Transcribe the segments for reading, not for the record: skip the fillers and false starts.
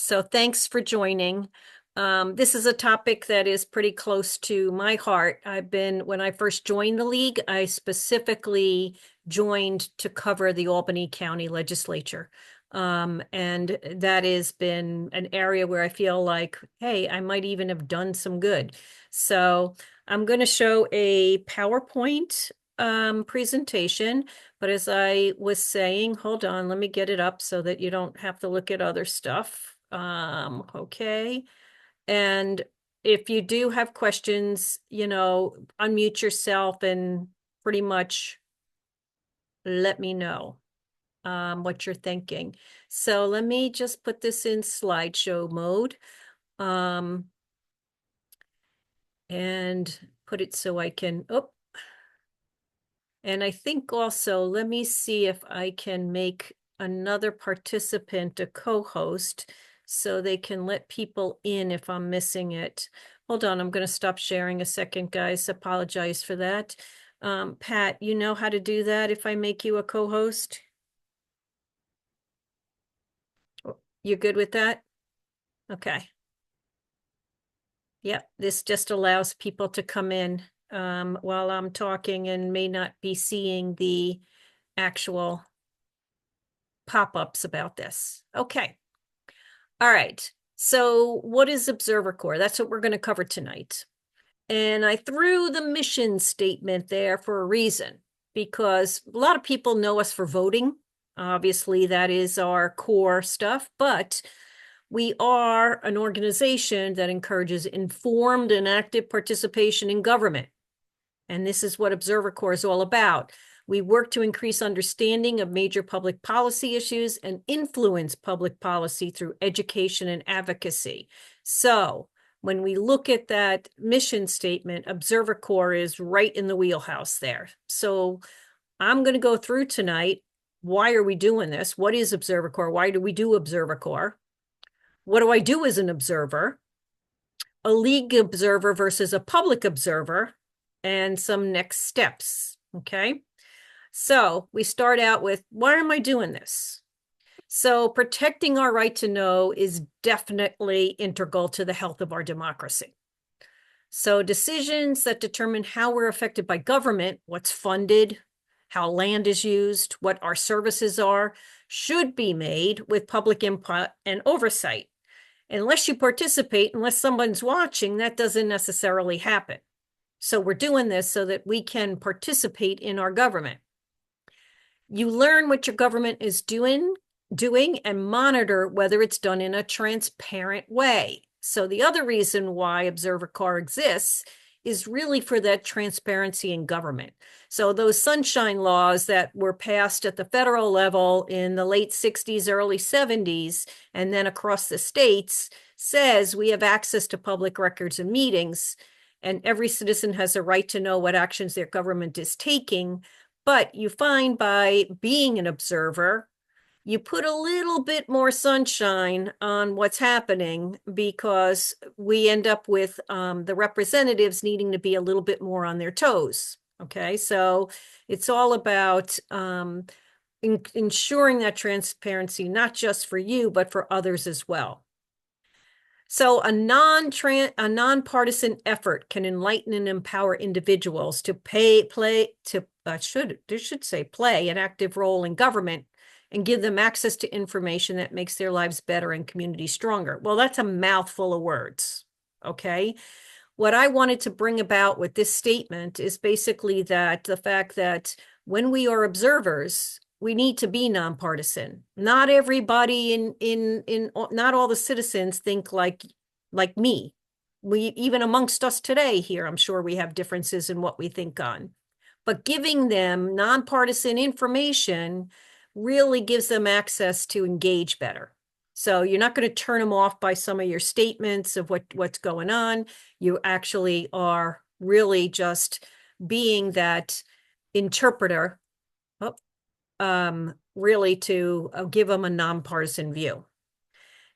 So thanks for joining. This is a topic that is pretty close to my heart. When I first joined the league, I specifically joined to cover the Albany County Legislature. And that has been an area where I feel like, hey, I might even have done some good. So I'm going to show a PowerPoint presentation. But as I was saying, hold on, let me get it up so that you don't have to look at other stuff. Okay. And if you do have questions, unmute yourself and pretty much let me know what you're thinking. So let me just put this in slideshow mode and put it so I can, and I think also, let me see if I can make another participant a co-host so they can let people in if I'm missing it. Hold on, I'm going to stop sharing a second, guys. Apologize for that. Pat, you know how to do that if I make you a co-host? You good with that? Okay. Yep, this just allows people to come in while I'm talking and may not be seeing the actual pop-ups about this. Okay. All right. So what is Observer Corps? That's what we're going to cover tonight. And I threw the mission statement there for a reason, because a lot of people know us for voting. Obviously, that is our core stuff, but we are an organization that encourages informed and active participation in government. And this is what Observer Corps is all about. We work to increase understanding of major public policy issues and influence public policy through education and advocacy. So when we look at that mission statement, Observer Corps is right in the wheelhouse there. So I'm going to go through tonight. Why are we doing this? What is Observer Corps? Why do we do Observer Corps? What do I do as an observer? A league observer versus a public observer, and some next steps. Okay. So we start out with, why am I doing this? So protecting our right to know is definitely integral to the health of our democracy. So decisions that determine how we're affected by government, what's funded, how land is used, what our services are, should be made with public input and oversight. Unless you participate, unless someone's watching, that doesn't necessarily happen. So we're doing this so that we can participate in our government. You learn what your government is doing and monitor whether it's done in a transparent way. So the other reason why Observer Corps exists is really for that transparency in government. So those sunshine laws that were passed at the federal level in the late 60s, early 70s, and then across the states says we have access to public records and meetings, and every citizen has a right to know what actions their government is taking. But you find by being an observer, you put a little bit more sunshine on what's happening, because we end up with the representatives needing to be a little bit more on their toes. Okay, so it's all about ensuring that transparency, not just for you, but for others as well. So a nonpartisan effort can enlighten and empower individuals to play an active role in government and give them access to information that makes their lives better and communities stronger. Well, that's a mouthful of words, okay? What I wanted to bring about with this statement is basically that the fact that when we are observers, we need to be nonpartisan. Not everybody not all the citizens think like me. We, even amongst us today here, I'm sure we have differences in what we think on. But giving them nonpartisan information really gives them access to engage better. So you're not going to turn them off by some of your statements of what's going on. You actually are really just being that interpreter, really to give them a nonpartisan view.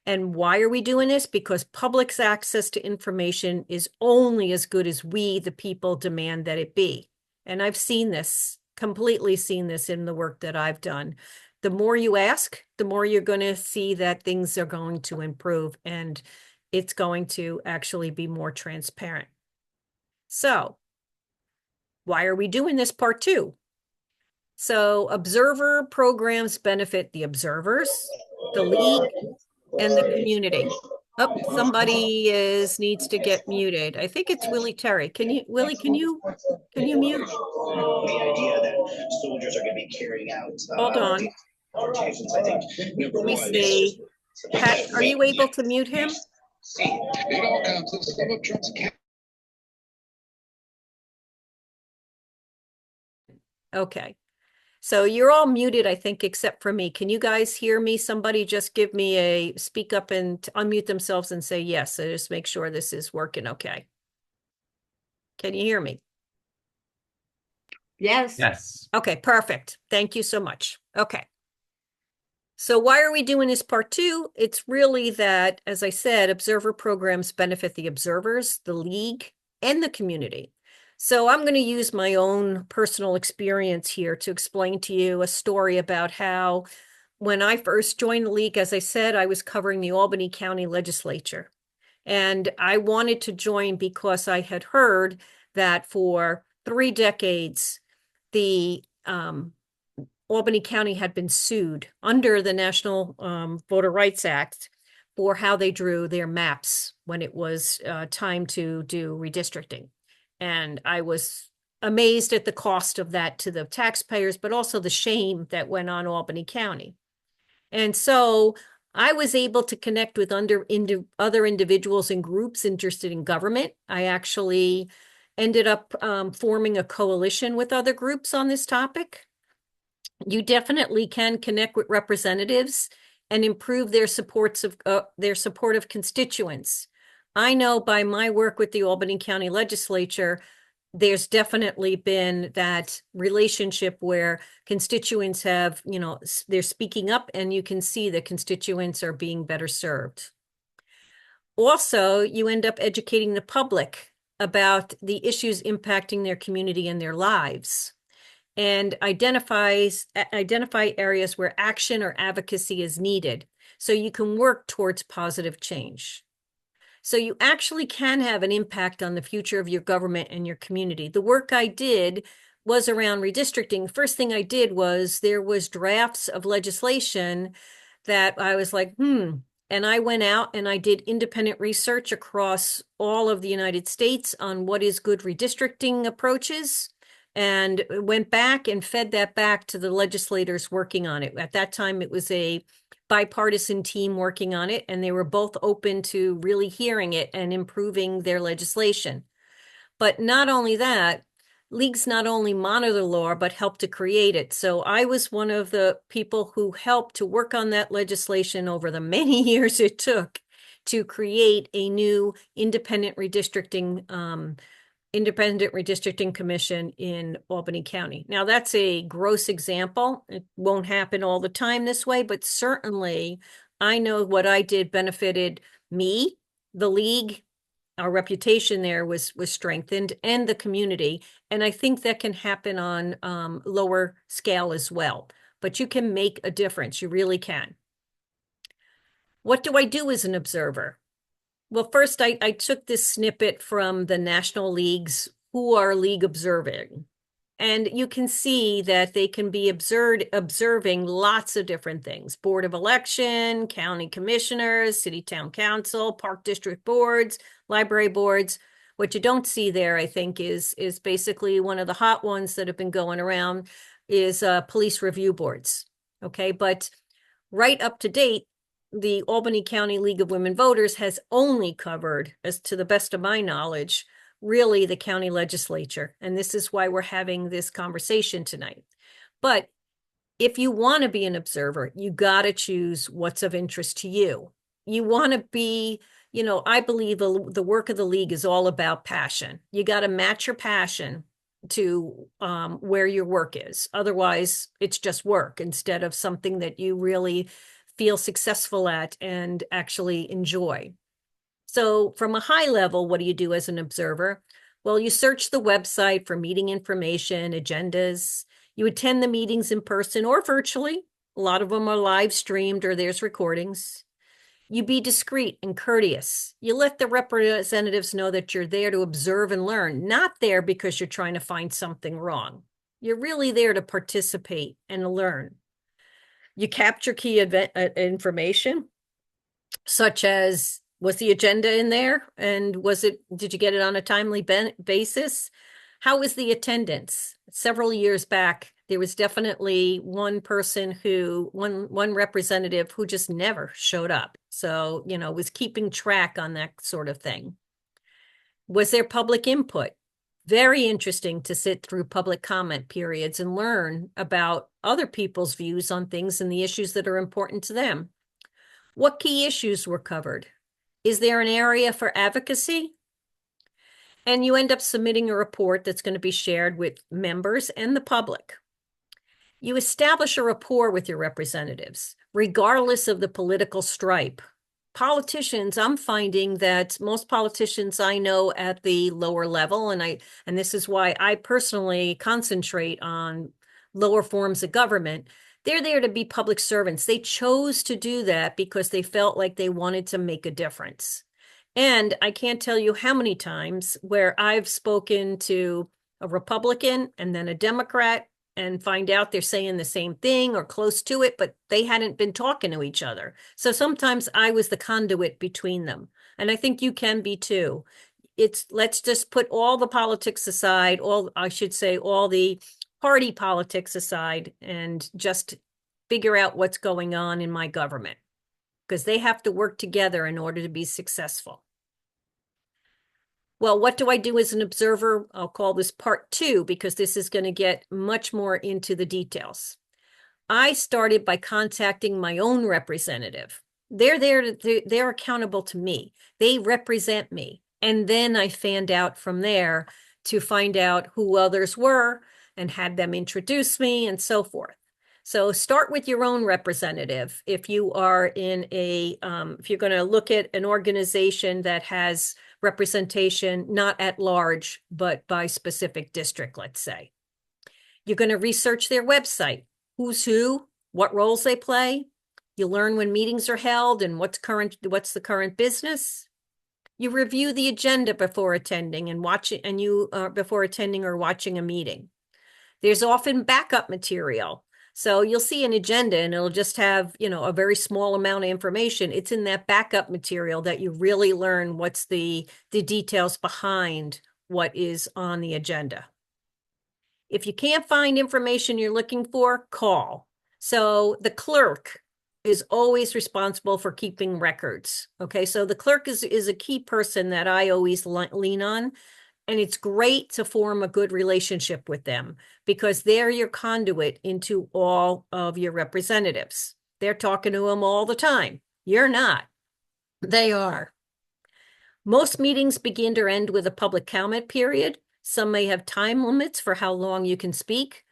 And why are we doing this? Because public's access to information is only as good as we, the people, demand that it be. And I've seen this, completely seen this in the work that I've done. the more you ask, the more you're going to see that things are going to improve and it's going to actually be more transparent. So why are we doing this part 2? So observer programs benefit the observers, the league, and the community. Oh, somebody needs to get muted. I think it's Willie Terry. Willie, can you mute? The idea that soldiers are going to be carrying out Hold on. rotations, I think, number Let me one is just see. Pat, are you able to mute him? it all comes to some of Trump's. Okay. So you're all muted, I think, except for me. Can you guys hear me? Somebody just give me a speak up and unmute themselves and say yes. So just make sure this is working okay. Can you hear me? Yes. Yes. Okay, perfect. Thank you so much. Okay. So why are we doing this part 2? It's really that, as I said, observer programs benefit the observers, the league, and the community. So I'm going to use my own personal experience here to explain to you a story about how when I first joined the league, as I said, I was covering the Albany County Legislature. And I wanted to join because I had heard that for 3 decades, the Albany County had been sued under the National Voter Rights Act for how they drew their maps when it was time to do redistricting. And I was amazed at the cost of that to the taxpayers, but also the shame that went on Albany County. And so I was able to connect with other individuals and groups interested in government. I actually ended up forming a coalition with other groups on this topic. You definitely can connect with representatives and improve their support of constituents. I know by my work with the Albany County Legislature, there's definitely been that relationship where constituents have, they're speaking up and you can see the constituents are being better served. Also, you end up educating the public about the issues impacting their community and their lives, and identify areas where action or advocacy is needed so you can work towards positive change. So you actually can have an impact on the future of your government and your community. The work I did was around redistricting. First thing I did was there was drafts of legislation that I was like, and I went out and I did independent research across all of the United States on what is good redistricting approaches, and went back and fed that back to the legislators working on it. At that time, it was a bipartisan team working on it, and they were both open to really hearing it and improving their legislation. But not only that, leagues not only monitor the law, but help to create it. So I was one of the people who helped to work on that legislation over the many years it took to create a new independent redistricting commission in Albany County. Now, that's a gross example. It won't happen all the time this way, but certainly I know what I did benefited me, the league, our reputation there was strengthened, and the community. And I think that can happen on lower scale as well. But you can make a difference. You really can. What do I do as an observer? Well, first, I took this snippet from the National Leagues who are league observing. And you can see that they can be observing lots of different things: Board of Election, county commissioners, city town council, park district boards, library boards. What you don't see there, I think, is basically one of the hot ones that have been going around is police review boards. Okay, but right up to date, the Albany County League of Women Voters has only covered, as to the best of my knowledge, really the county legislature. And this is why we're having this conversation tonight. But if you want to be an observer, you got to choose what's of interest to you. You want to be, I believe the work of the league is all about passion. You got to match your passion to where your work is. Otherwise, it's just work instead of something that you really feel successful at and actually enjoy. So from a high level, what do you do as an observer? Well, you search the website for meeting information, agendas. You attend the meetings in person or virtually. A lot of them are live streamed or there's recordings. You be discreet and courteous. You let the representatives know that you're there to observe and learn, not there because you're trying to find something wrong. You're really there to participate and learn. You capture key information, such as, was the agenda in there? And did you get it on a timely basis? How was the attendance? Several years back, there was definitely one representative who just never showed up. So, was keeping track on that sort of thing. Was there public input? Very interesting to sit through public comment periods and learn about other people's views on things and the issues that are important to them. What key issues were covered? Is there an area for advocacy? And you end up submitting a report that's going to be shared with members and the public. You establish a rapport with your representatives, regardless of the political stripe. Politicians, I'm finding that most politicians I know at the lower level, and this is why I personally concentrate on lower forms of government, they're there to be public servants. They chose to do that because they felt like they wanted to make a difference. And I can't tell you how many times where I've spoken to a Republican and then a Democrat and find out they're saying the same thing or close to it, but they hadn't been talking to each other. So sometimes I was the conduit between them. And I think you can be too. Let's just put all the politics aside, all the party politics aside, and just figure out what's going on in my government, because they have to work together in order to be successful. Well, what do I do as an observer? I'll call this part 2 because this is going to get much more into the details. I started by contacting my own representative. They're accountable to me. They represent me. And then I fanned out from there to find out who others were and had them introduce me and so forth. So start with your own representative. If you are if you're going to look at an organization that has representation, not at large, but by specific district, let's say. You're going to research their website, who's who, what roles they play. You learn when meetings are held and what's the current business. You review the agenda before attending before attending or watching a meeting. There's often backup material. So you'll see an agenda and it'll just have, a very small amount of information. It's in that backup material that you really learn what's the details behind what is on the agenda. If you can't find information you're looking for, call. So the clerk is always responsible for keeping records. Okay, so the clerk is a key person that I always lean on. And it's great to form a good relationship with them because they're your conduit into all of your representatives. They're talking to them all the time. You're not. They are. Most meetings begin or end with a public comment period. Some may have time limits for how long you can speak.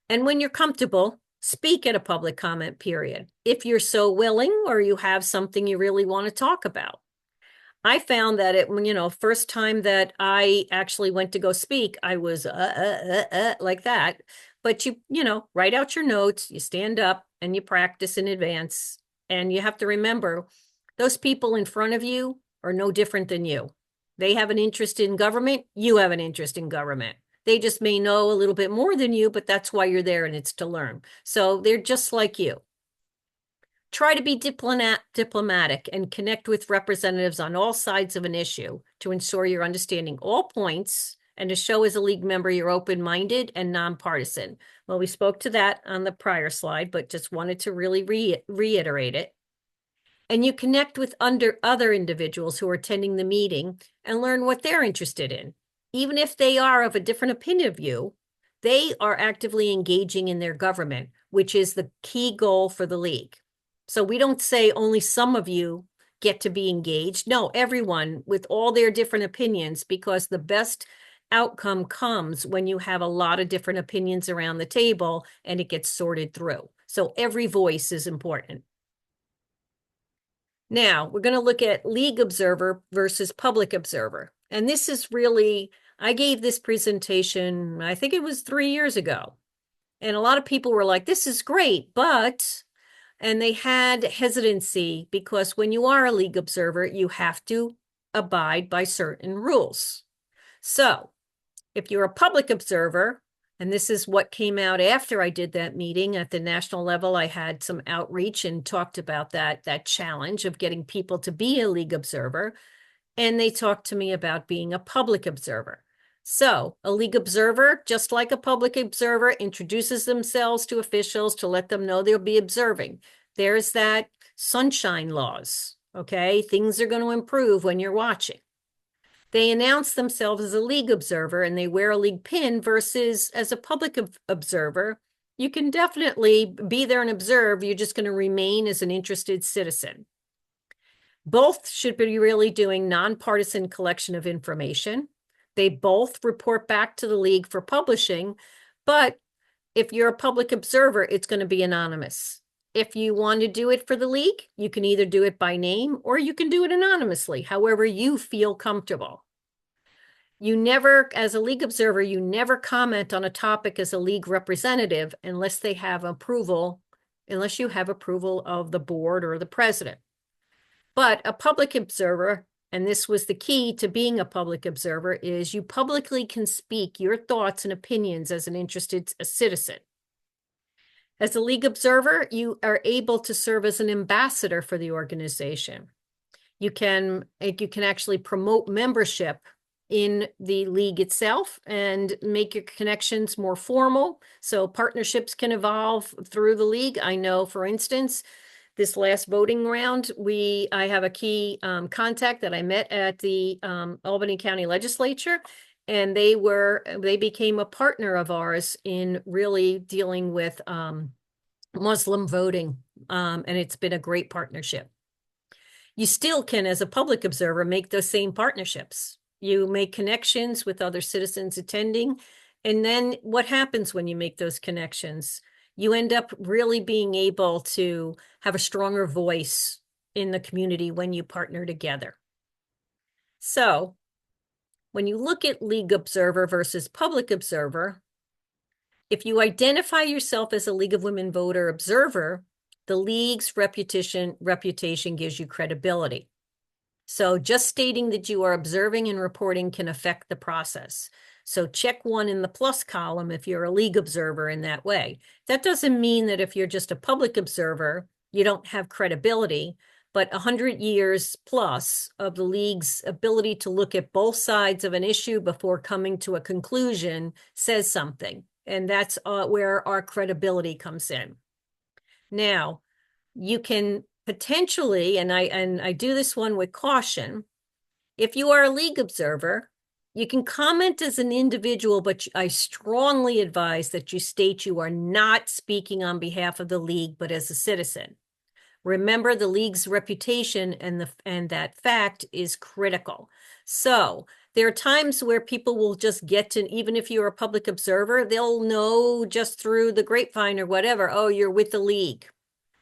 And when you're comfortable, speak at a public comment period if you're so willing or you have something you really want to talk about. I found that first time that I actually went to go speak, I was like that. But you write out your notes, you stand up and you practice in advance. And you have to remember, those people in front of you are no different than you. They have an interest in government. You have an interest in government. They just may know a little bit more than you, but that's why you're there and it's to learn. So they're just like you. Try to be diplomatic and connect with representatives on all sides of an issue to ensure you're understanding all points and to show as a league member you're open-minded and nonpartisan. Well, we spoke to that on the prior slide, but just wanted to really reiterate it. And you connect with other individuals who are attending the meeting and learn what they're interested in. Even if they are of a different opinion of you, they are actively engaging in their government, which is the key goal for the league. So we don't say only some of you get to be engaged. No, everyone with all their different opinions, because the best outcome comes when you have a lot of different opinions around the table and it gets sorted through. So every voice is important. Now we're going to look at league observer versus public observer. And this is really, I gave this presentation, I think it was 3 years ago. And a lot of people were like, this is great, but, and they had hesitancy because when you are a league observer, you have to abide by certain rules. So if you're a public observer, and this is what came out after I did that meeting at the national level, I had some outreach and talked about that challenge of getting people to be a league observer. And they talked to me about being a public observer. So a league observer, just like a public observer, introduces themselves to officials to let them know they'll be observing. There's that sunshine laws, okay? Things are going to improve when you're watching. They announce themselves as a league observer and they wear a league pin versus as a public observer. You can definitely be there and observe. You're just going to remain as an interested citizen. Both should be really doing nonpartisan collection of information. They both report back to the league for publishing, but if you're a public observer, it's going to be anonymous. If you want to do it for the league, you can either do it by name or you can do it anonymously, however you feel comfortable. You never, as a league observer, you never comment on a topic as a league representative unless they have approval, unless you have approval of the board or the president. But a public observer, and this was the key to being a public observer, is you publicly can speak your thoughts and opinions as an interested citizen. As a league observer, you are able to serve as an ambassador for the organization. You can actually promote membership in the league itself and make your connections more formal. So partnerships can evolve through the league. I know, for instance, this last voting round, I have a key contact that I met at the Albany County Legislature, and they became a partner of ours in really dealing with Muslim voting, and it's been a great partnership. You still can, as a public observer, make those same partnerships. You make connections with other citizens attending, and then what happens when you make those connections? You end up really being able to have a stronger voice in the community when you partner together. So when you look at league observer versus public observer, if you identify yourself as a League of Women Voter observer, the league's reputation gives you credibility. So just stating that you are observing and reporting can affect the process. So check 1 in the plus column if you're a league observer in that way. That doesn't mean that if you're just a public observer, you don't have credibility, but 100 years plus of the league's ability to look at both sides of an issue before coming to a conclusion says something. And that's where our credibility comes in. Now, you can potentially, and I do this one with caution, if you are a league observer, you can comment as an individual, but I strongly advise that you state you are not speaking on behalf of the league, but as a citizen. Remember, the league's reputation and that fact is critical. So there are times where people will just get to, even if you're a public observer, they'll know just through the grapevine or whatever, oh, you're with the league,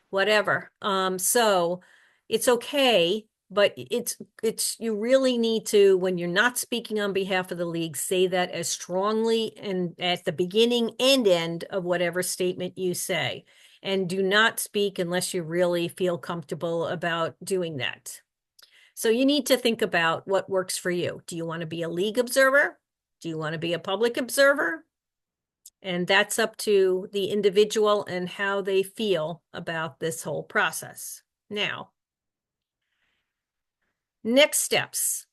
whatever. So it's okay, but you really need to, when you're not speaking on behalf of the league, say that as strongly and at the beginning and end of whatever statement you say. And do not speak unless you really feel comfortable about doing that. So you need to think about what works for you. Do you want to be a league observer? Do you want to be a public observer? And that's up to the individual and how they feel about this whole process. Now, next steps.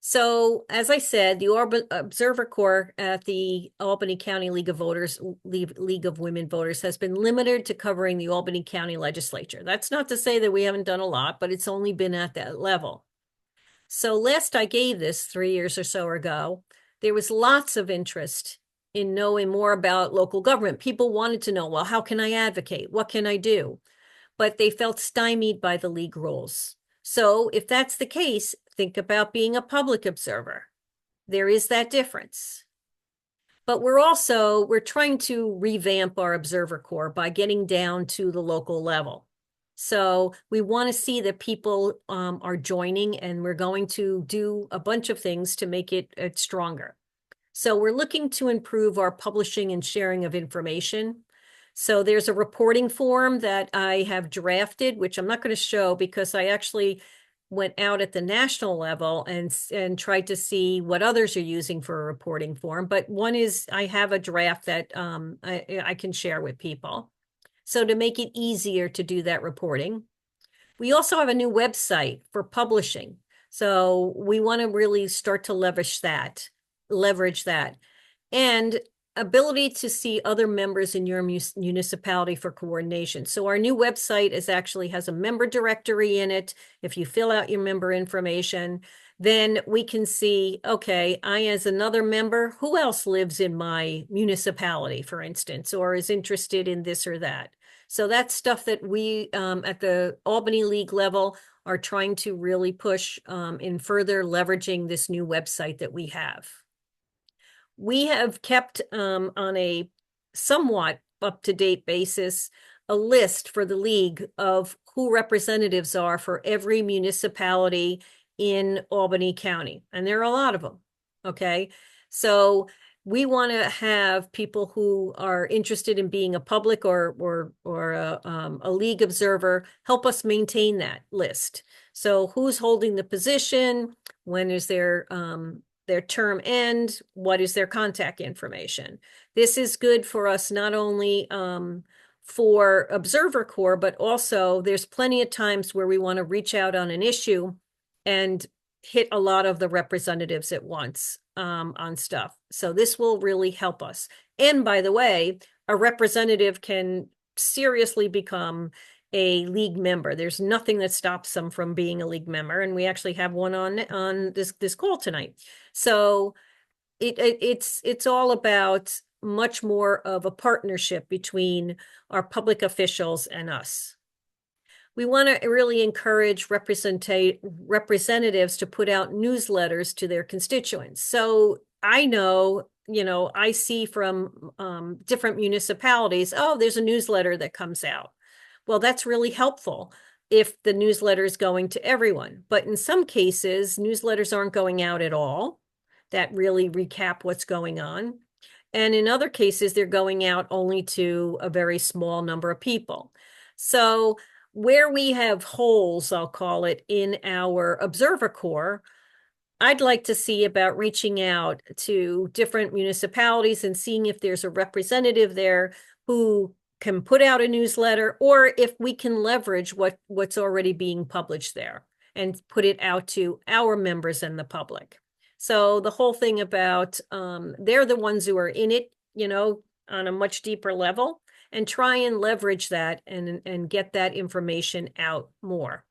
So, as I said, the Observer Corps at the Albany County League of Voters, League of Women Voters, has been limited to covering the Albany County Legislature. That's not to say that we haven't done a lot, but it's only been at that level. So last I gave this 3 years or so ago, there was lots of interest in knowing more about local government. People wanted to know, well, how can I advocate? What can I do? But they felt stymied by the league rules. So if that's the case, think about being a public observer. There is that difference. But we're trying to revamp our Observer Corps by getting down to the local level. So we want to see that people are joining, and we're going to do a bunch of things to make it stronger. So we're looking to improve our publishing and sharing of information. So there's a reporting form that I have drafted, which I'm not going to show because I actually went out at the national level and tried to see what others are using for a reporting form. But one is I have a draft that I can share with people. So to make it easier to do that reporting. We also have a new website for publishing. So we want to really start to leverage that. And ability to see other members in your municipality for coordination. So our new website actually has a member directory in it. If you fill out your member information, then we can see, okay, I as another member, who else lives in my municipality, for instance, or is interested in this or that. So that's stuff that we at the Albany League level are trying to really push in further leveraging this new website that we have. We have kept on a somewhat up-to-date basis a list for the league of who representatives are for every municipality in Albany County. And there are a lot of them, okay? So we want to have people who are interested in being a public or a league observer help us maintain that list. So who's holding the position? When is their term end? What is their contact information? This is good for us not only for Observer Corps, but also there's plenty of times where we want to reach out on an issue and hit a lot of the representatives at once on stuff. So this will really help us. And by the way, a representative can seriously become a league member. There's nothing that stops them from being a league member. And we actually have one on this call tonight. So it's all about much more of a partnership between our public officials and us. We want to really encourage representatives to put out newsletters to their constituents. So I know, I see from different municipalities, oh, there's a newsletter that comes out. Well, that's really helpful if the newsletter is going to everyone. But in some cases, newsletters aren't going out at all that really recap what's going on. And in other cases, they're going out only to a very small number of people. So where we have holes, I'll call it, in our Observer Corps, I'd like to see about reaching out to different municipalities and seeing if there's a representative there who can put out a newsletter, or if we can leverage what's already being published there and put it out to our members and the public. So the whole thing about they're the ones who are in it, on a much deeper level, and try and leverage that and get that information out more.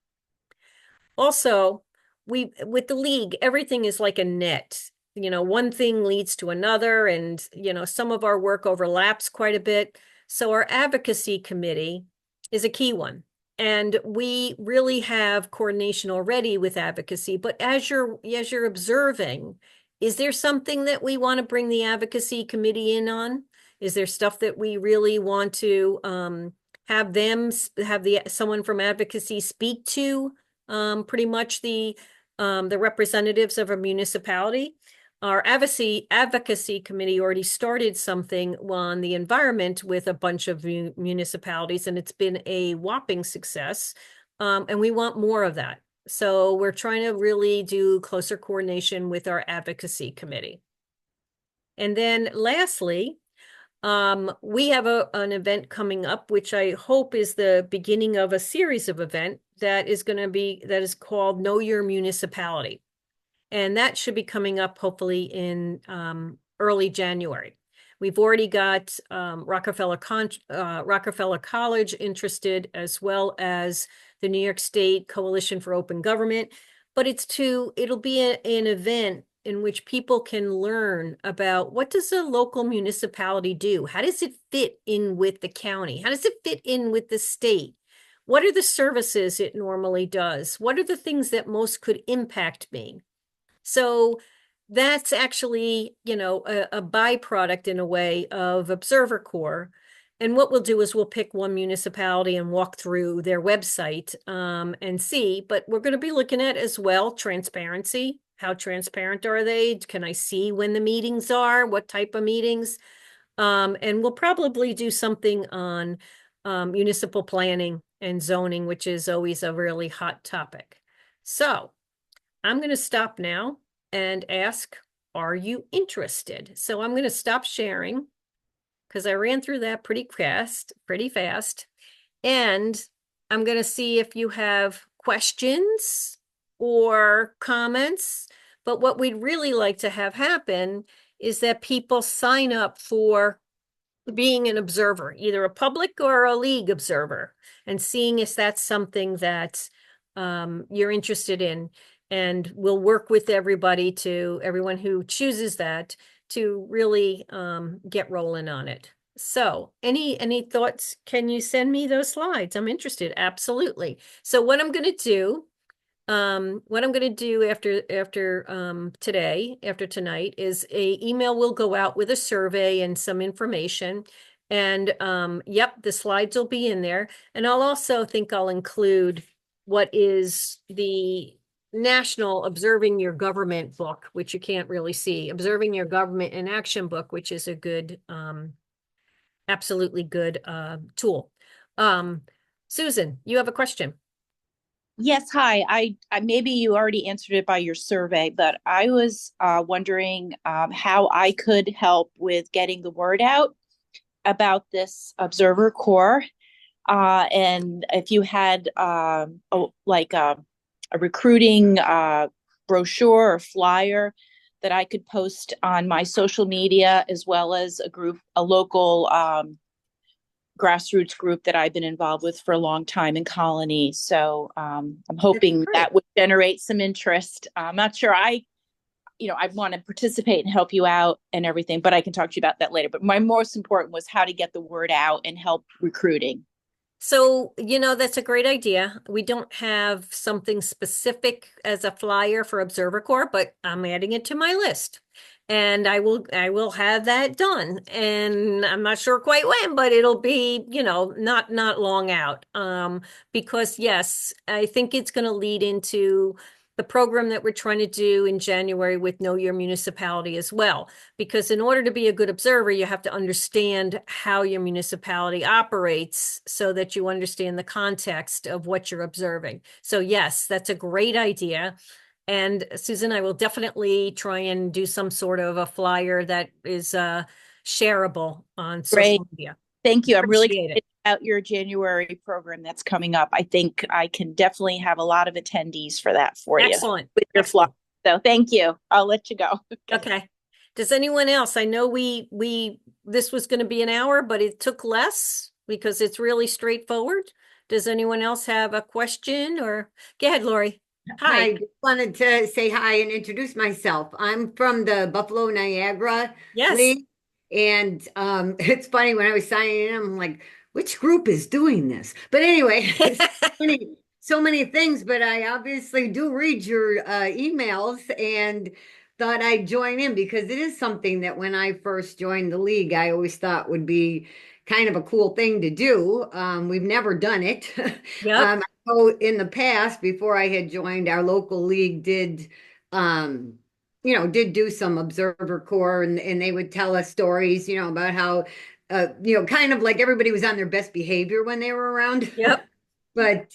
Also, with the league, everything is like a net. One thing leads to another, and some of our work overlaps quite a bit. So our advocacy committee is a key one. And we really have coordination already with advocacy. But as you're observing, is there something that we want to bring the advocacy committee in on? Is there stuff that we really want to have someone from advocacy speak to pretty much the representatives of a municipality? Our advocacy committee already started something on the environment with a bunch of municipalities, and it's been a whopping success. And we want more of that. So we're trying to really do closer coordination with our advocacy committee. And then lastly, we have an event coming up, which I hope is the beginning of a series of events that is called Know Your Municipality. And that should be coming up hopefully in early January. We've already got Rockefeller College interested, as well as the New York State Coalition for Open Government. But it'll be an event in which people can learn about what does a local municipality do? How does it fit in with the county? How does it fit in with the state? What are the services it normally does? What are the things that most could impact me? So that's actually, a byproduct in a way of Observer Corps. And what we'll do is we'll pick one municipality and walk through their website and see, but we're going to be looking at as well transparency. How transparent are they? Can I see when the meetings are? What type of meetings? And we'll probably do something on municipal planning and zoning, which is always a really hot topic. So I'm going to stop now and ask, are you interested? So I'm going to stop sharing because I ran through that pretty fast. And I'm going to see if you have questions or comments. But what we'd really like to have happen is that people sign up for being an observer, either a public or a league observer, and seeing if that's something that you're interested in. And we'll work with everyone who chooses that to really get rolling on it. So any thoughts? Can you send me those slides? I'm interested. Absolutely. So what I'm going to do after tonight is a email will go out with a survey and some information. And yep, the slides will be in there. And I'll also think I'll include what is the National Observing Your Government book, which you can't really see. Observing Your Government in Action book, which is a good, absolutely good tool. Susan, you have a question. Yes, hi. I maybe you already answered it by your survey, but I was wondering how I could help with getting the word out about this Observer Corps, and if you had a recruiting brochure or flyer that I could post on my social media, as well as a local grassroots group that I've been involved with for a long time in Colony. So I'm hoping that would generate some interest. I'm not sure I want to participate and help you out and everything, but I can talk to you about that later. But my most important was how to get the word out and help recruiting. So, that's a great idea. We don't have something specific as a flyer for Observer Corps, but I'm adding it to my list. And I will have that done. And I'm not sure quite when, but it'll be, not long out. Because yes, I think it's going to lead into the program that we're trying to do in January with Know Your Municipality as well. Because in order to be a good observer, you have to understand how your municipality operates so that you understand the context of what you're observing. So yes, that's a great idea. And Susan, I will definitely try and do some sort of a flyer that is shareable on Great. social media. Thank you. I'm really Appreciate excited about your January program that's coming up. I think I can definitely have a lot of attendees for that for you Excellent. with your Excellent. flyer. So thank you. I'll let you go. Okay. Does anyone else? I know this was going to be an hour, but it took less because it's really straightforward. Does anyone else have a question or go ahead, Lori? Hi. Just wanted to say hi and introduce myself. I'm from the Buffalo Niagara Yes. League. And it's funny when I was signing in, I'm like, which group is doing this? But anyway, so many things, but I obviously do read your emails and thought I'd join in because it is something that when I first joined the league, I always thought would be kind of a cool thing to do. We've never done it. Yep. So in the past, before I had joined, our local league um, did do some observer corps and they would tell us stories, about how, kind of like everybody was on their best behavior when they were around. Yep. But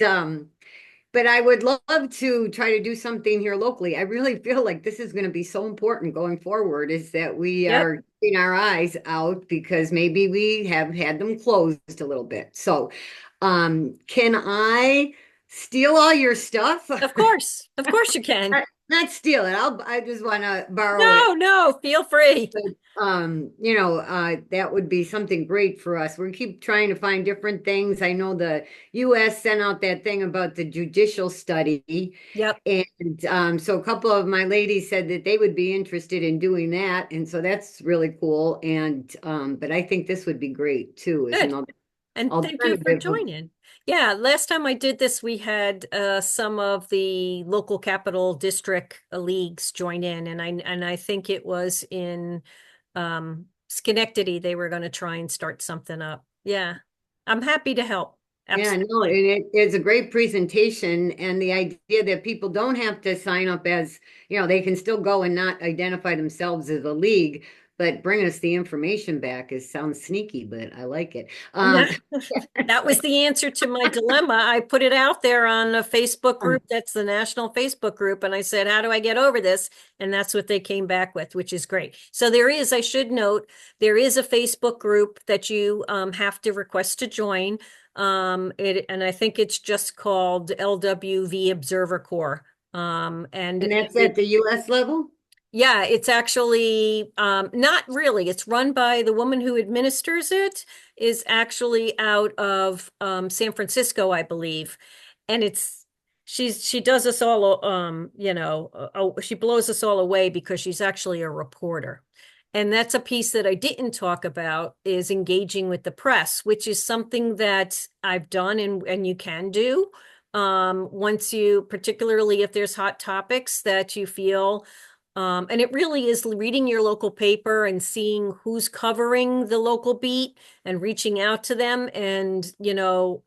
but I would love to try to do something here locally. I really feel like this is going to be so important going forward is that we Yep. are keeping our eyes out because maybe we have had them closed a little bit. So, can I steal all your stuff? Of course. Of course you can. Not steal it. I just want to borrow it. No, feel free. That would be something great for us. We keep trying to find different things. I know the US sent out that thing about the judicial study. Yep. And so a couple of my ladies said that they would be interested in doing that. And so that's really cool. And but I think this would be great too, as Good. another And thank you for alternative. joining. Yeah, last time I did this, we had some of the local capital district leagues join in, and I think it was in Schenectady they were going to try and start something up. Yeah, I'm happy to help. Yeah, no, Absolutely. it's a great presentation, and the idea that people don't have to sign up as, they can still go and not identify themselves as a league, but bring us the information back sounds sneaky, but I like it. That was the answer to my dilemma. I put it out there on a Facebook group. That's the national Facebook group. And I said, how do I get over this? And that's what they came back with, which is great. So I should note, there is a Facebook group that you have to request to join. And I think it's just called LWV Observer Corps. And And that's at the US level? yeah, it's actually not really. It's run by the woman who administers it, is actually out of San Francisco, I believe. And she does us all she blows us all away because she's actually a reporter. And that's a piece that I didn't talk about, is engaging with the press, which is something that I've done and you can do. Particularly if there's hot topics that you feel, and it really is reading your local paper and seeing who's covering the local beat and reaching out to them. And,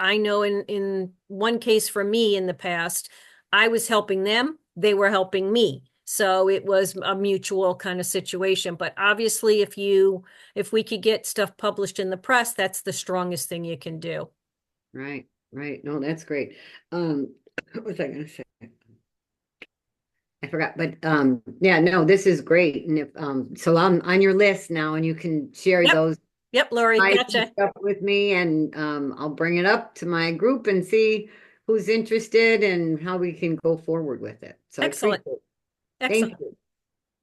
I know in one case for me in the past, I was helping them, they were helping me. So it was a mutual kind of situation. But obviously, if we could get stuff published in the press, that's the strongest thing you can do. Right, right. No, that's great. What was I gonna say? I forgot, but yeah, no, this is great. And if so I'm on your list now, and you can share Yep. those Yep, Lori, slides and gotcha. stuff with me, and I'll bring it up to my group and see who's interested and how we can go forward with it. So I appreciate Excellent. it. Thank Excellent. you.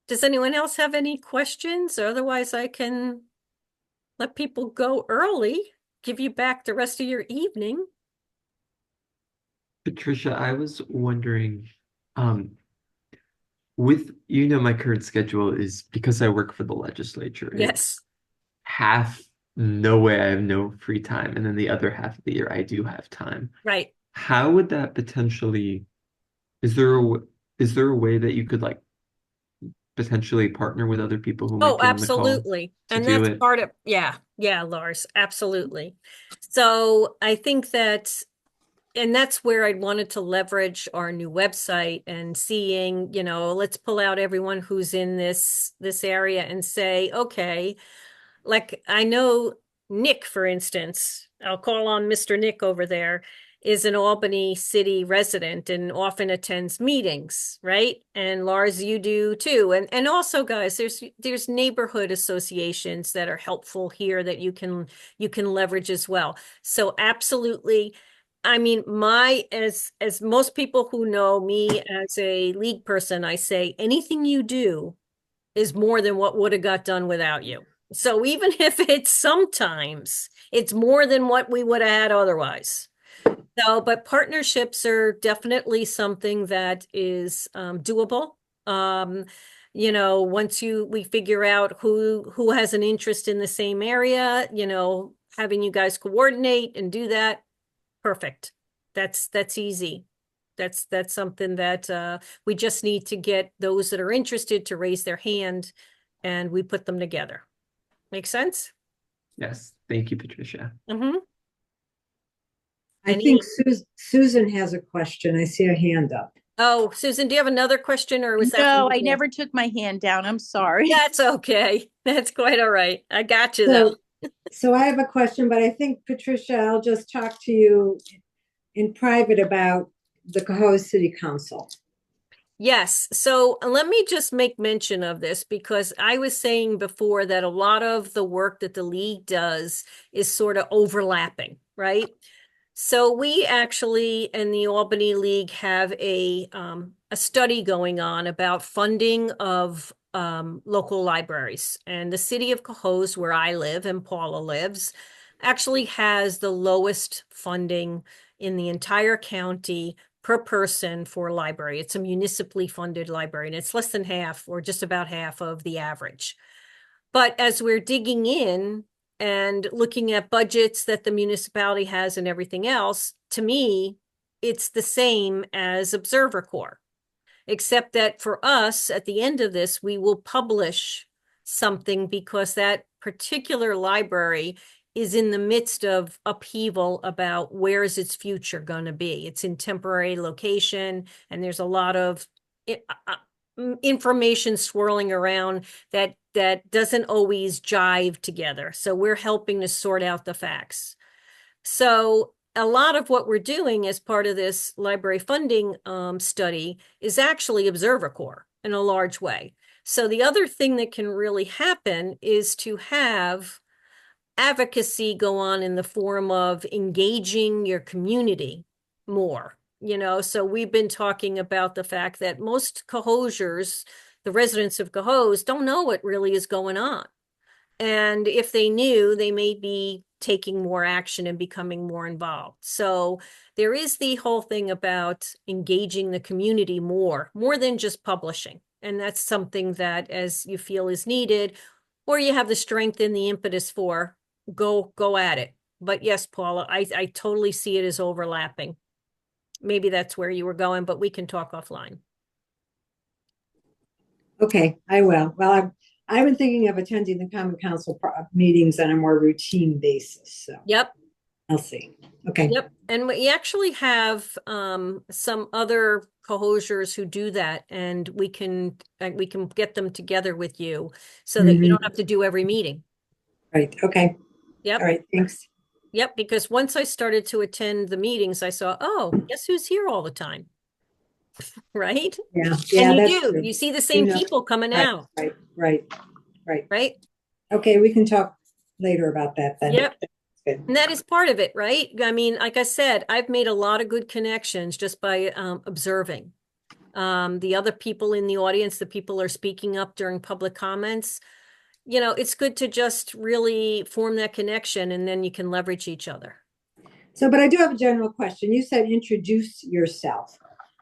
Does anyone else have any questions? Otherwise, I can let people go early, give you back the rest of your evening. Patricia, I was wondering, um, my current schedule is because I work for the legislature. Yes. It's half, no way I have no free time, and then the other half of the year I do have time. Right. How would that potentially, is there is there a way that you could like potentially partner with other people who might Oh, be on the call absolutely. to And do that's it? part of, yeah, Lars, absolutely. So I think and that's where I wanted to leverage our new website and seeing, let's pull out everyone who's in this area and say, okay, like I know Nick, for instance, I'll call on Mr. Nick over there, is an Albany city resident and often attends meetings, right? And Lars, you do too. And also, guys, there's neighborhood associations that are helpful here that you can leverage as well. So absolutely. I mean, as most people who know me as a league person, I say anything you do is more than what would have got done without you. So even if it's more than what we would have had otherwise. So, but partnerships are definitely something that is doable. Um, once we figure out who has an interest in the same area, having you guys coordinate and do that, perfect. That's easy. That's something that we just need to get those that are interested to raise their hand, and we put them together. Make sense? Yes, thank you, Patricia. Mm-hmm. I think Susan has a question. I see her hand up. Oh, Susan, do you have another question, or was that? No, I never took my hand down. I'm sorry. That's okay. That's quite all right. I got you though. So I have a question, but I think, Patricia, I'll just talk to you in private about the Cohoes City Council. Yes. So let me just make mention of this, because I was saying before that a lot of the work that the league does is sort of overlapping, right? So we actually in the Albany League have a study going on about funding of local libraries. And the city of Cohoes, where I live and Paula lives, actually has the lowest funding in the entire county per person for a library. It's a municipally funded library, and it's less than half or just about half of the average. But as we're digging in and looking at budgets that the municipality has and everything else, to me, it's the same as Observer Corps, except that for us, at the end of this, we will publish something because that particular library is in the midst of upheaval about where is its future going to be. It's in temporary location, and there's a lot of information swirling around that doesn't always jive together. So we're helping to sort out the facts. So a lot of what we're doing as part of this library funding study is actually Observer Corps in a large way. So the other thing that can really happen is to have advocacy go on in the form of engaging your community more. So we've been talking about the fact that most Cohosiers, the residents of Cohoes, don't know what really is going on. And if they knew, they may be taking more action and becoming more involved. So there is the whole thing about engaging the community more than just publishing. And that's something that, as you feel is needed, or you have the strength and the impetus for, go at it. But yes, Paula, I totally see it as overlapping. Maybe that's where you were going, but we can talk offline. Okay, I will. Well, I've been thinking of attending the Common Council meetings on a more routine basis, so. Yep. I'll see. Okay. Yep. And we actually have some other Cohosiers who do that, and we can get them together with you so that you don't have to do every meeting. Right. Okay. Yep. All right. Thanks. Yep. Because once I started to attend the meetings, I saw, oh, guess who's here all the time? Right? Yeah. Yeah. And you That's do. true. You see the same people coming Right, out. Right. Right? Okay. We can talk later about that then. Yep. Good. And that is part of it, right? I mean, like I said, I've made a lot of good connections just by observing. The other people in the audience, the people are speaking up during public comments. It's good to just really form that connection, and then you can leverage each other. So, but I do have a general question. You said introduce yourself.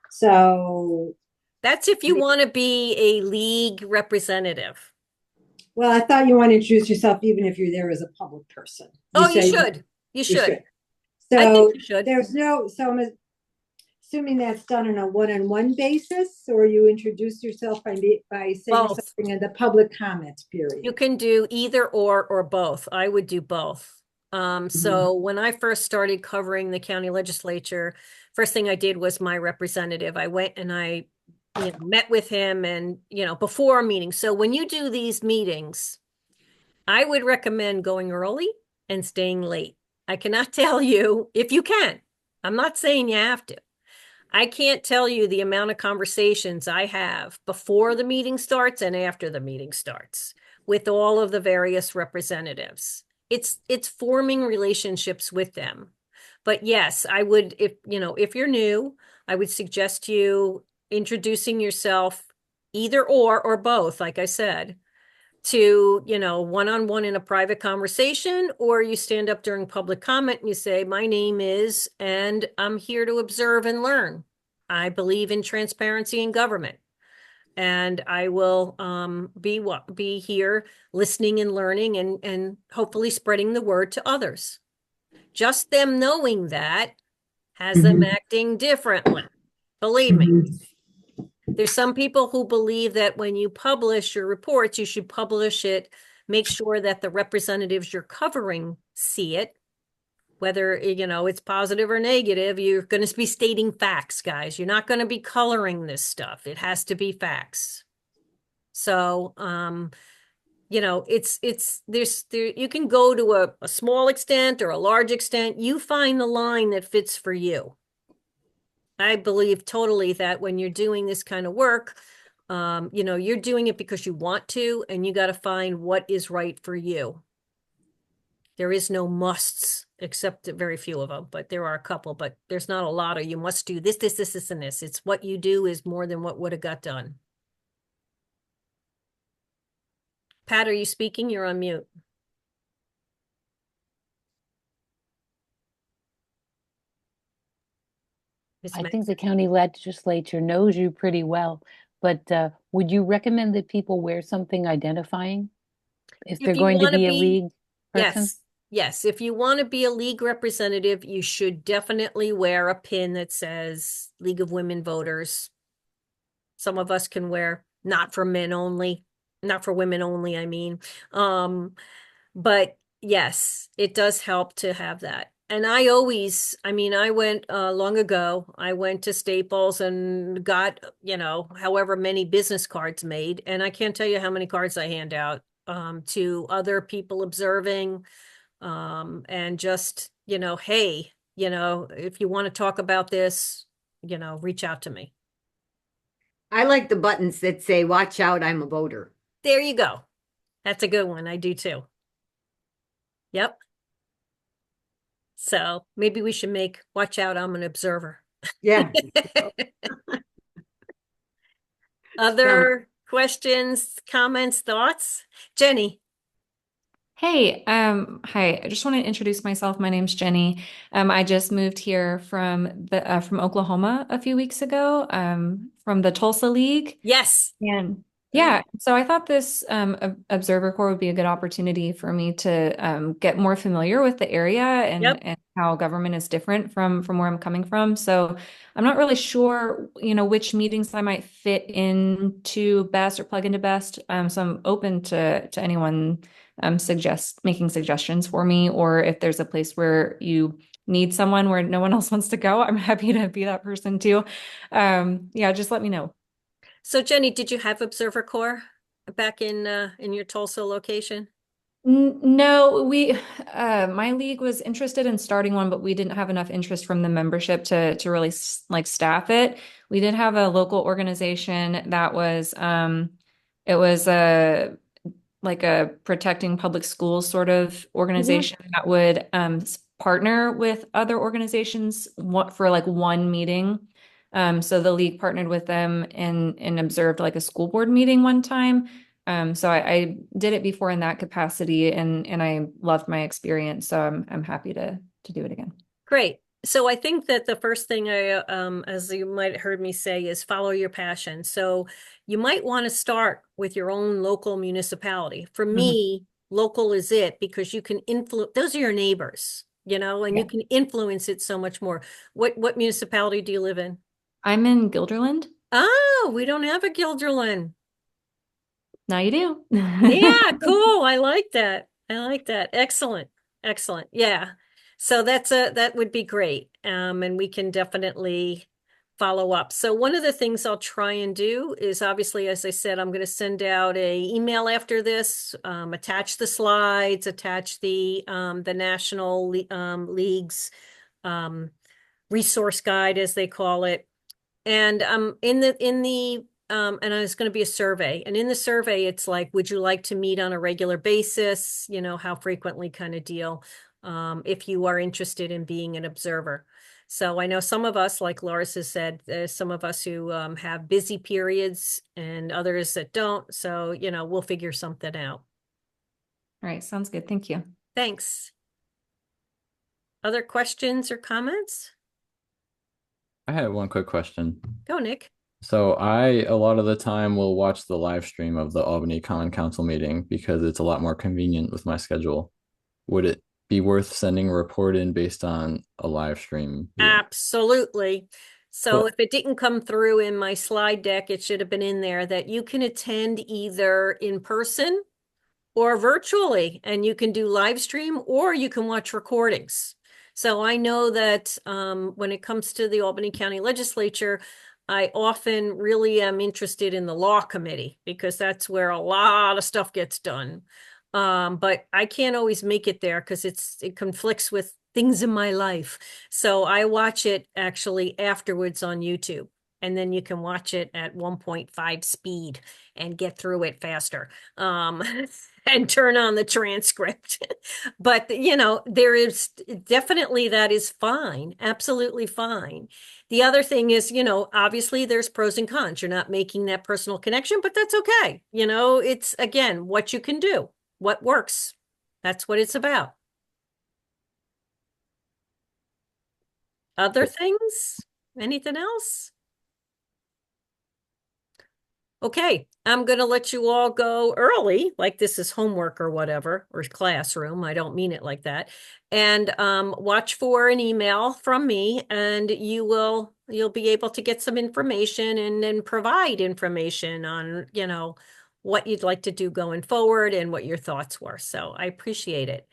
So that's if you want to be a league representative. Well, I thought you want to introduce yourself even if you're there as a public person. You should. You should. So I think you should. So I'm assuming that's done on a one-on-one basis, or you introduce yourself by saying both. something in the public comments period. You can do either or both. I would do both. So when I first started covering the county legislature, first thing I did was my representative. I went and I met with him and, before a meeting. So when you do these meetings, I would recommend going early and staying late. I cannot tell you if you can. I'm not saying you have to. I can't tell you the amount of conversations I have before the meeting starts and after the meeting starts with all of the various representatives. It's forming relationships with them. But yes, I would, if you're new, I would suggest you introducing yourself either or both, like I said, to, one-on-one in a private conversation, or you stand up during public comment and you say, my name is, and I'm here to observe and learn. I believe in transparency in government. And I will be here listening and learning and hopefully spreading the word to others. Just them knowing that has them acting differently. Believe me. There's some people who believe that when you publish your reports, you should publish it, make sure that the representatives you're covering see it, whether, it's positive or negative. You're going to be stating facts, guys. You're not going to be coloring this stuff. It has to be facts. So, you can go to a small extent or a large extent. You find the line that fits for you. I believe totally that when you're doing this kind of work, you're doing it because you want to, and you got to find what is right for you. There is no musts, except very few of them, but there are a couple, but there's not a lot of you must do this, and this. It's what you do is more than what would have got done. Pat, are you speaking? You're on mute. I think the county legislature knows you pretty well, but would you recommend that people wear something identifying if they're going to be a league person? Yes. If you want to be a league representative, you should definitely wear a pin that says League of Women Voters. Some of us can wear not for women only, I mean. But Yes, it does help to have that. And I went long ago, I went to Staples and got, however many business cards made. And I can't tell you how many cards I hand out to other people observing and just, hey, if you want to talk about this, reach out to me. I like the buttons that say, watch out, I'm a voter. There you go. That's a good one. I do too. Yep. So maybe we should make, watch out, I'm an observer. Yeah. Other questions, comments, thoughts? Jenny? Hey, hi. I just want to introduce myself. My name's Jenny. I just moved here from Oklahoma a few weeks ago, from the Tulsa League. Yes. And yeah, so I thought this Observer Corps would be a good opportunity for me to get more familiar with the area Yep. and how government is different from where I'm coming from. So I'm not really sure, which meetings I might fit into best or plug into best. So I'm open to anyone making suggestions for me, or if there's a place where you need someone where no one else wants to go, I'm happy to be that person too. Yeah, just let me know. So Jenny, did you have Observer Corps back in your Tulsa location? No, my league was interested in starting one, but we didn't have enough interest from the membership to really like staff it. We did have a local organization that was, it was like a protecting public schools sort of organization that would partner with other organizations for like one meeting. So the league partnered with them and observed like a school board meeting one time. So I did it before in that capacity and I loved my experience. So I'm happy to do it again. Great. So I think that the first thing as you might have heard me say, is follow your passion. So you might want to start with your own local municipality. For me, local is it because you can influence, those are your neighbors, and you can influence it so much more. What municipality do you live in? I'm in Guilderland. Oh, we don't have a Guilderland. Now you do. Yeah, cool. I like that. I like that. Excellent. Excellent. Yeah. So that would be great. And we can definitely follow up. So one of the things I'll try and do is obviously, as I said, I'm going to send out a email after this, attach the slides, attach the National League's resource guide, as they call it. And and it's going to be a survey. And in the survey, it's like, would you like to meet on a regular basis? How frequently kind of deal, if you are interested in being an observer. So I know some of us, like Loris has said, there's some of us who have busy periods and others that don't. So, we'll figure something out. All right, sounds good. Thank you. Thanks. Other questions or comments? I have one quick question. Go, Nick. So I, a lot of the time, will watch the live stream of the Albany Common Council meeting because it's a lot more convenient with my schedule. Would it be worth sending a report in based on a live stream view? Absolutely. So Cool. if it didn't come through in my slide deck, it should have been in there that you can attend either in person or virtually, and you can do live stream or you can watch recordings. So I know that when it comes to the Albany County Legislature, I often really am interested in the law committee because that's where a lot of stuff gets done. But I can't always make it there because it conflicts with things in my life. So I watch it actually afterwards on YouTube. And then you can watch it at 1.5 speed and get through it faster. And turn on the transcript. But, there is definitely that is fine, absolutely fine. The other thing is, obviously there's pros and cons. You're not making that personal connection, but that's okay. It's again, what you can do, what works. That's what it's about. Other things? Anything else? Okay, I'm going to let you all go early, like this is homework or whatever, or classroom. I don't mean it like that. And watch for an email from me, and you'll be able to get some information and then provide information on, what you'd like to do going forward and what your thoughts were. So I appreciate it.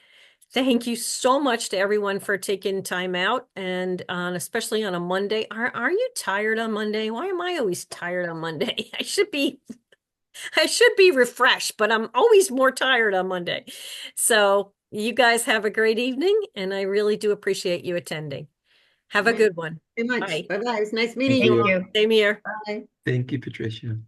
Thank you so much to everyone for taking time out, and especially on a Monday. Are you tired on Monday? Why am I always tired on Monday? I should be refreshed, but I'm always more tired on Monday. So you guys have a great evening, and I really do appreciate you attending. Have a Right. good one. Very much. Bye. Bye-bye. It's nice meeting Thank you you. all. Same here. Bye. Thank you, Patricia.